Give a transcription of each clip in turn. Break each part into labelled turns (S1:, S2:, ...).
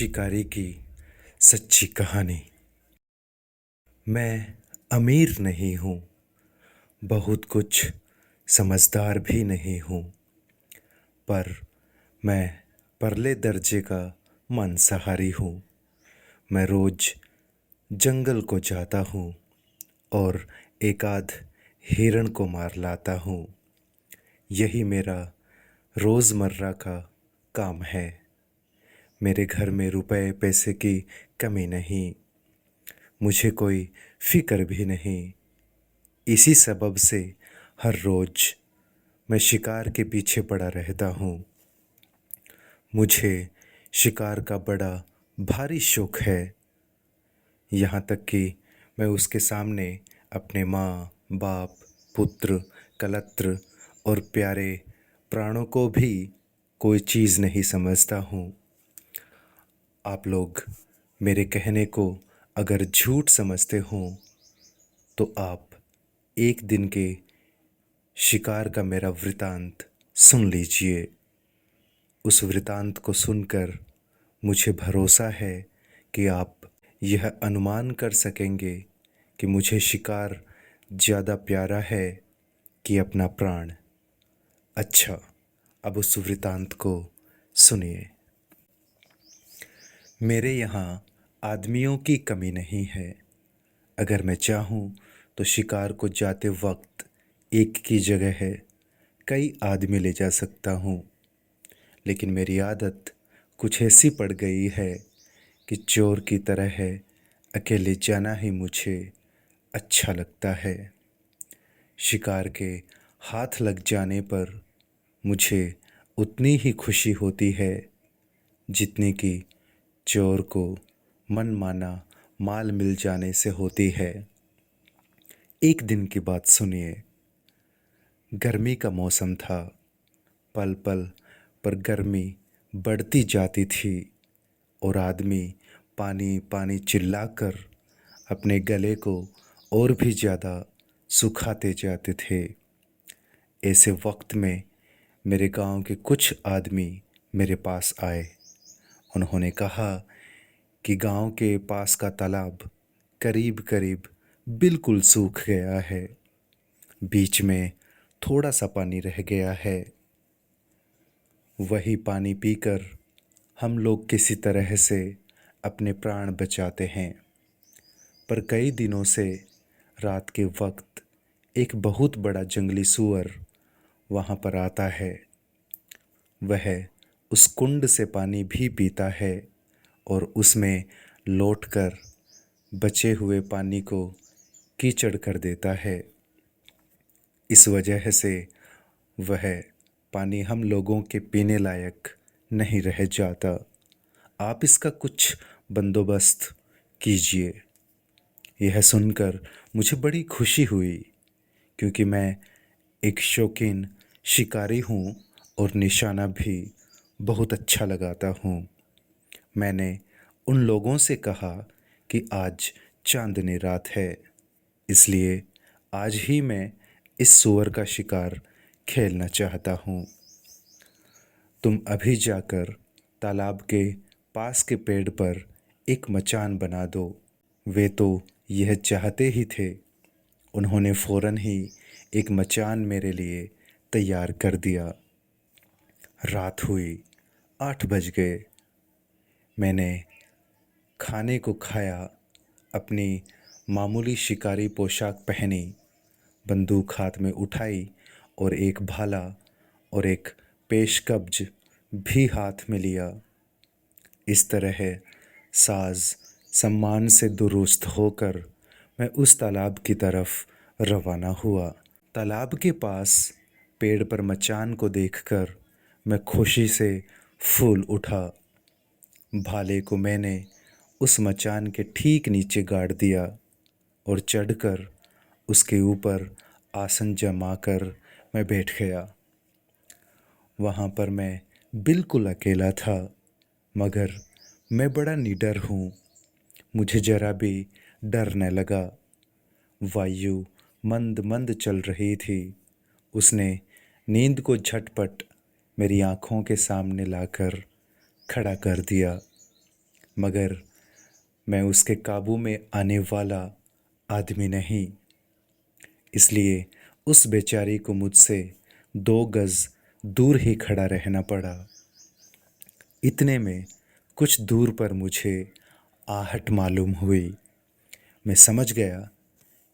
S1: शिकारी की सच्ची कहानी। मैं अमीर नहीं हूँ, बहुत कुछ समझदार भी नहीं हूँ, पर मैं परले दर्जे का मांसाहारी हूँ। मैं रोज जंगल को जाता हूँ और एक आध हिरण को मार लाता हूँ। यही मेरा रोज़मर्रा का काम है। मेरे घर में रुपए पैसे की कमी नहीं, मुझे कोई फिक्र भी नहीं। इसी सबब से हर रोज मैं शिकार के पीछे पड़ा रहता हूँ। मुझे शिकार का बड़ा भारी शौक है, यहाँ तक कि मैं उसके सामने अपने माँ बाप, पुत्र, कलत्र और प्यारे प्राणों को भी कोई चीज़ नहीं समझता हूँ। आप लोग मेरे कहने को अगर झूठ समझते हों तो आप एक दिन के शिकार का मेरा वृतांत सुन लीजिए। उस वृतांत को सुनकर मुझे भरोसा है कि आप यह अनुमान कर सकेंगे कि मुझे शिकार ज़्यादा प्यारा है कि अपना प्राण। अच्छा, अब उस वृतांत को सुनिए। मेरे यहाँ आदमियों की कमी नहीं है। अगर मैं चाहूँ तो शिकार को जाते वक्त एक की जगह है कई आदमी ले जा सकता हूँ, लेकिन मेरी आदत कुछ ऐसी पड़ गई है कि चोर की तरह है, अकेले जाना ही मुझे अच्छा लगता है। शिकार के हाथ लग जाने पर मुझे उतनी ही खुशी होती है जितनी कि चोर को मनमाना माल मिल जाने से होती है। एक दिन की बात सुनिए। गर्मी का मौसम था। पल पल पर गर्मी बढ़ती जाती थी और आदमी पानी पानी चिल्लाकर अपने गले को और भी ज़्यादा सुखाते जाते थे। ऐसे वक्त में मेरे गांव के कुछ आदमी मेरे पास आए। उन्होंने कहा कि गांव के पास का तालाब करीब करीब बिल्कुल सूख गया है, बीच में थोड़ा सा पानी रह गया है। वही पानी पीकर हम लोग किसी तरह से अपने प्राण बचाते हैं। पर कई दिनों से रात के वक्त एक बहुत बड़ा जंगली सूअर वहाँ पर आता है। वह उस कुंड से पानी भी पीता है और उसमें लौटकर बचे हुए पानी को कीचड़ कर देता है। इस वजह से वह पानी हम लोगों के पीने लायक नहीं रह जाता। आप इसका कुछ बंदोबस्त कीजिए। यह सुनकर मुझे बड़ी खुशी हुई, क्योंकि मैं एक शौकीन शिकारी हूँ और निशाना भी बहुत अच्छा लगाता हूँ। मैंने उन लोगों से कहा कि आज चांदनी रात है, इसलिए आज ही मैं इस सूअर का शिकार खेलना चाहता हूँ। तुम अभी जाकर तालाब के पास के पेड़ पर एक मचान बना दो। वे तो यह चाहते ही थे। उन्होंने फौरन ही एक मचान मेरे लिए तैयार कर दिया। रात हुई, 8 बज गए। मैंने खाने को खाया, अपनी मामूली शिकारी पोशाक पहनी, बंदूक हाथ में उठाई और एक भाला और एक पेशकब्ज भी हाथ में लिया। इस तरह साज सम्मान से दुरुस्त होकर मैं उस तालाब की तरफ रवाना हुआ। तालाब के पास पेड़ पर मचान को देखकर मैं खुशी से फूल उठा। भाले को मैंने उस मचान के ठीक नीचे गाड़ दिया और चढ़कर उसके ऊपर आसन जमाकर मैं बैठ गया। वहाँ पर मैं बिल्कुल अकेला था, मगर मैं बड़ा निडर हूँ। मुझे जरा भी डर न लगा। वायु मंद मंद चल रही थी। उसने नींद को झटपट मेरी आँखों के सामने लाकर खड़ा कर दिया। मगर मैं उसके काबू में आने वाला आदमी नहीं, इसलिए उस बेचारी को मुझसे 2 गज दूर ही खड़ा रहना पड़ा। इतने में कुछ दूर पर मुझे आहट मालूम हुई। मैं समझ गया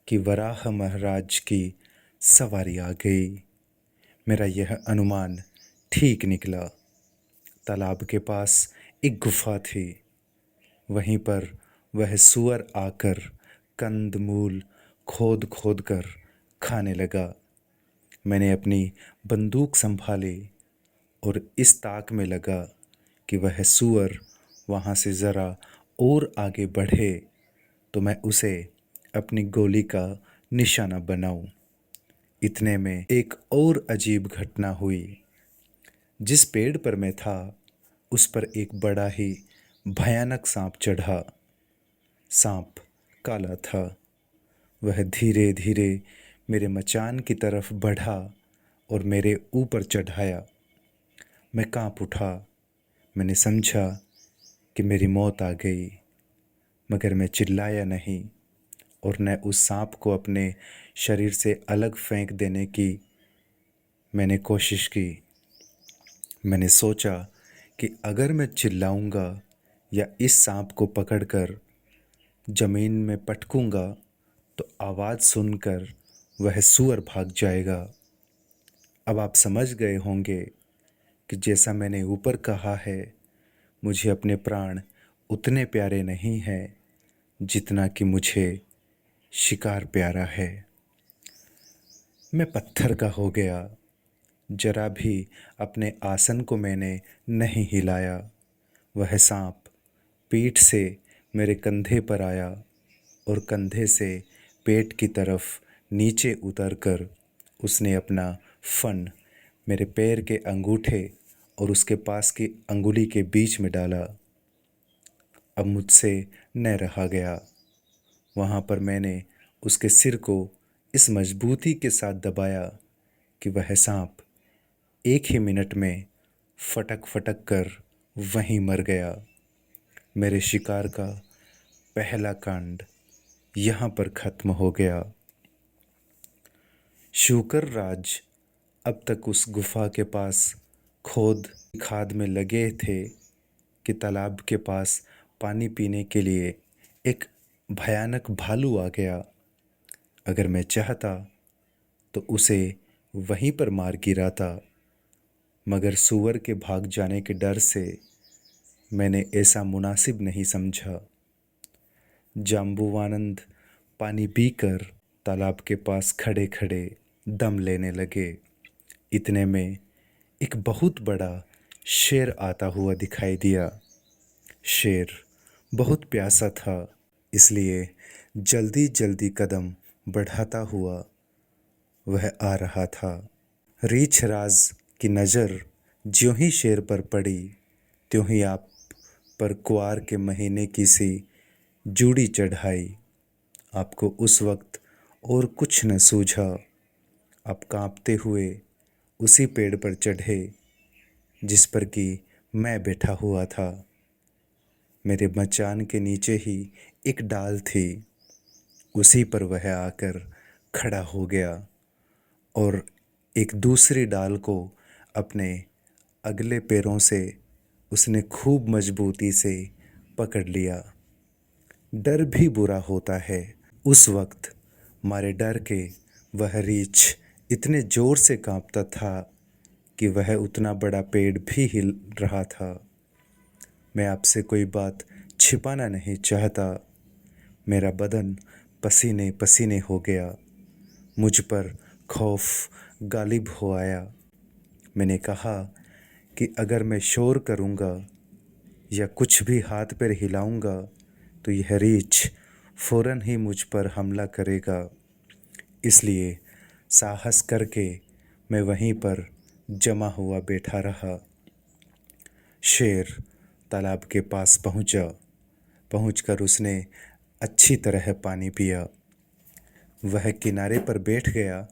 S1: कि वराह महाराज की सवारी आ गई। मेरा यह अनुमान ठीक निकला। तालाब के पास एक गुफा थी। वहीं पर वह सूअर आकर कंद मूल खोद खोद कर खाने लगा। मैंने अपनी बंदूक संभाली और इस ताक में लगा कि वह सूअर वहाँ से ज़रा और आगे बढ़े तो मैं उसे अपनी गोली का निशाना बनाऊं। इतने में एक और अजीब घटना हुई। जिस पेड़ पर मैं था उस पर एक बड़ा ही भयानक सांप चढ़ा। सांप काला था। वह धीरे धीरे मेरे मचान की तरफ बढ़ा और मेरे ऊपर चढ़ाया। मैं कांप उठा। मैंने समझा कि मेरी मौत आ गई, मगर मैं चिल्लाया नहीं और न उस सांप को अपने शरीर से अलग फेंक देने की मैंने कोशिश की। मैंने सोचा कि अगर मैं चिल्लाऊंगा या इस सांप को पकड़कर ज़मीन में पटकूंगा तो आवाज़ सुनकर वह सूअर भाग जाएगा। अब आप समझ गए होंगे कि जैसा मैंने ऊपर कहा है, मुझे अपने प्राण उतने प्यारे नहीं हैं जितना कि मुझे शिकार प्यारा है। मैं पत्थर का हो गया। जरा भी अपने आसन को मैंने नहीं हिलाया। वह सांप पीठ से मेरे कंधे पर आया और कंधे से पेट की तरफ नीचे उतरकर उसने अपना फन मेरे पैर के अंगूठे और उसके पास की अंगुली के बीच में डाला। अब मुझसे न रहा गया। वहाँ पर मैंने उसके सिर को इस मजबूती के साथ दबाया कि वह सांप 1 ही मिनट में फटक फटक कर वहीं मर गया। मेरे शिकार का पहला कांड यहाँ पर खत्म हो गया। शूकर राज अब तक उस गुफा के पास खोद खाद में लगे थे कि तालाब के पास पानी पीने के लिए एक भयानक भालू आ गया। अगर मैं चाहता तो उसे वहीं पर मार गिराता, मगर सूअर के भाग जाने के डर से मैंने ऐसा मुनासिब नहीं समझा। जाम्बुवानंद पानी पीकर तालाब के पास खड़े खड़े दम लेने लगे। इतने में एक बहुत बड़ा शेर आता हुआ दिखाई दिया। शेर बहुत प्यासा था, इसलिए जल्दी जल्दी कदम बढ़ाता हुआ वह आ रहा था। रीछ राज की नज़र ज्यों ही शेर पर पड़ी, त्यों ही आप पर कुआर के महीने की सी जूड़ी चढ़ाई। आपको उस वक्त और कुछ न सूझा। आप कांपते हुए उसी पेड़ पर चढ़े जिस पर कि मैं बैठा हुआ था। मेरे मचान के नीचे ही एक डाल थी। उसी पर वह आकर खड़ा हो गया और एक दूसरी डाल को अपने अगले पैरों से उसने खूब मजबूती से पकड़ लिया। डर भी बुरा होता है। उस वक्त मारे डर के वह रीछ इतने ज़ोर से कांपता था कि वह उतना बड़ा पेड़ भी हिल रहा था। मैं आपसे कोई बात छिपाना नहीं चाहता। मेरा बदन पसीने पसीने हो गया। मुझ पर खौफ गालिब हो आया। मैंने कहा कि अगर मैं शोर करूँगा या कुछ भी हाथ पैर हिलाऊंगा तो यह रीछ फ़ौरन ही मुझ पर हमला करेगा। इसलिए साहस करके मैं वहीं पर जमा हुआ बैठा रहा। शेर तालाब के पास पहुंचा। पहुंचकर उसने अच्छी तरह पानी पिया। वह किनारे पर बैठ गया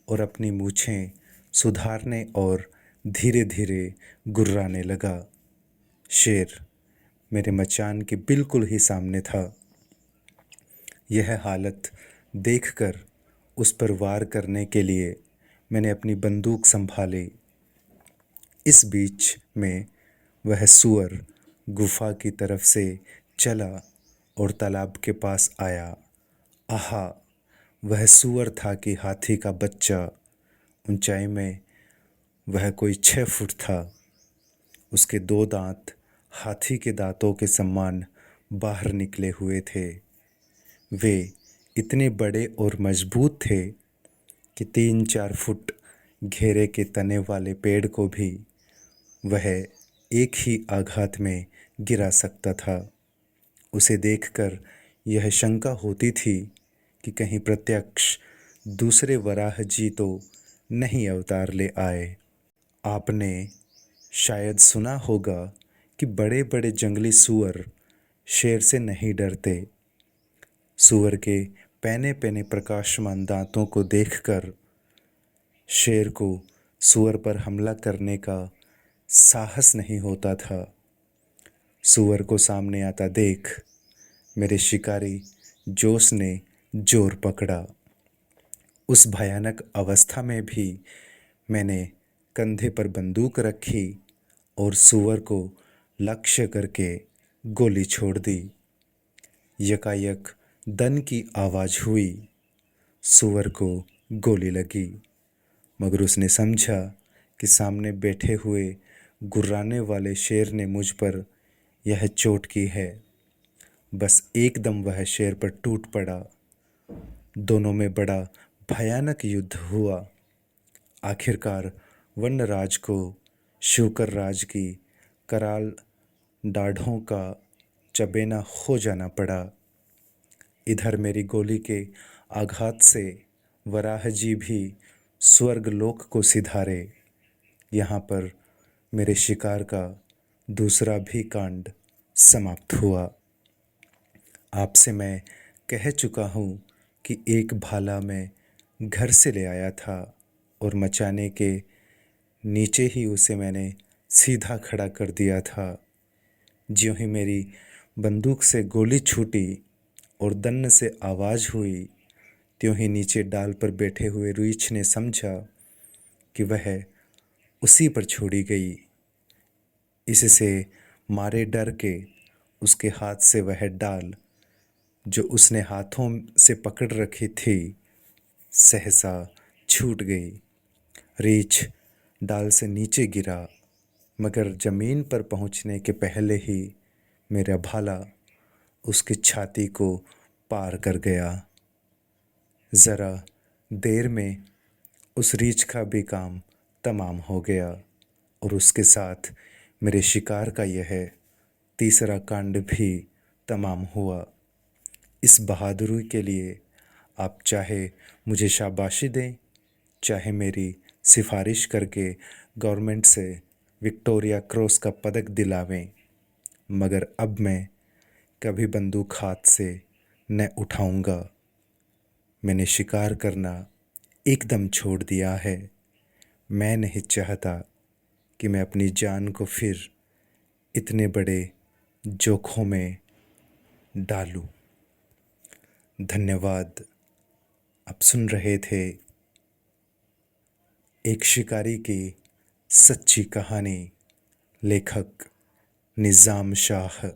S1: और अपनी मूछें सुधारने और धीरे धीरे गुर्राने लगा। शेर मेरे मचान के बिल्कुल ही सामने था। यह हालत देखकर उस पर वार करने के लिए मैंने अपनी बंदूक संभाली। इस बीच में वह सूअर गुफा की तरफ से चला और तालाब के पास आया। आहा! वह सूअर था कि हाथी का बच्चा। ऊंचाई में वह कोई 6 फुट था। उसके 2 दांत हाथी के दांतों के समान बाहर निकले हुए थे। वे इतने बड़े और मजबूत थे कि 3-4 फुट घेरे के तने वाले पेड़ को भी वह एक ही आघात में गिरा सकता था। उसे देखकर यह शंका होती थी कि कहीं प्रत्यक्ष दूसरे वराह जी तो नहीं अवतार ले आए। आपने शायद सुना होगा कि बड़े बड़े जंगली सूअर शेर से नहीं डरते। सूअर के पैने पैने प्रकाशमान दांतों को देखकर शेर को सूअर पर हमला करने का साहस नहीं होता था। सूअर को सामने आता देख मेरे शिकारी जोश ने जोर पकड़ा। उस भयानक अवस्था में भी मैंने कंधे पर बंदूक रखी और सूअर को लक्ष्य करके गोली छोड़ दी। यकायक दन की आवाज़ हुई। सूअर को गोली लगी, मगर उसने समझा कि सामने बैठे हुए गुर्राने वाले शेर ने मुझ पर यह चोट की है। बस एकदम वह शेर पर टूट पड़ा। दोनों में बड़ा भयानक युद्ध हुआ। आखिरकार वनराज को शूकर राज की कराल दाढ़ों का चबेना हो जाना पड़ा। इधर मेरी गोली के आघात से वराहजी भी स्वर्गलोक को सिधारे। यहाँ पर मेरे शिकार का दूसरा भी कांड समाप्त हुआ। आपसे मैं कह चुका हूँ कि एक भाला मैं घर से ले आया था और मचाने के नीचे ही उसे मैंने सीधा खड़ा कर दिया था। ज्यों ही मेरी बंदूक से गोली छूटी और दन्न से आवाज़ हुई, त्यों ही नीचे डाल पर बैठे हुए रीछ ने समझा कि वह उसी पर छोड़ी गई। इससे मारे डर के उसके हाथ से वह डाल जो उसने हाथों से पकड़ रखी थी सहसा छूट गई। रीछ डाल से नीचे गिरा, मगर ज़मीन पर पहुंचने के पहले ही मेरा भाला उसकी छाती को पार कर गया। ज़रा देर में उस रीछ का भी काम तमाम हो गया और उसके साथ मेरे शिकार का यह तीसरा कांड भी तमाम हुआ। इस बहादुरी के लिए आप चाहे मुझे शाबाशी दें, चाहे मेरी सिफारिश करके गवर्नमेंट से विक्टोरिया क्रॉस का पदक दिलावें, मगर अब मैं कभी बंदूक हाथ से न उठाऊंगा। मैंने शिकार करना एकदम छोड़ दिया है। मैं नहीं चाहता कि मैं अपनी जान को फिर इतने बड़े जोखों में डालूं। धन्यवाद। आप सुन रहे थे एक शिकारी की सच्ची कहानी, लेखक निज़ाम शाह।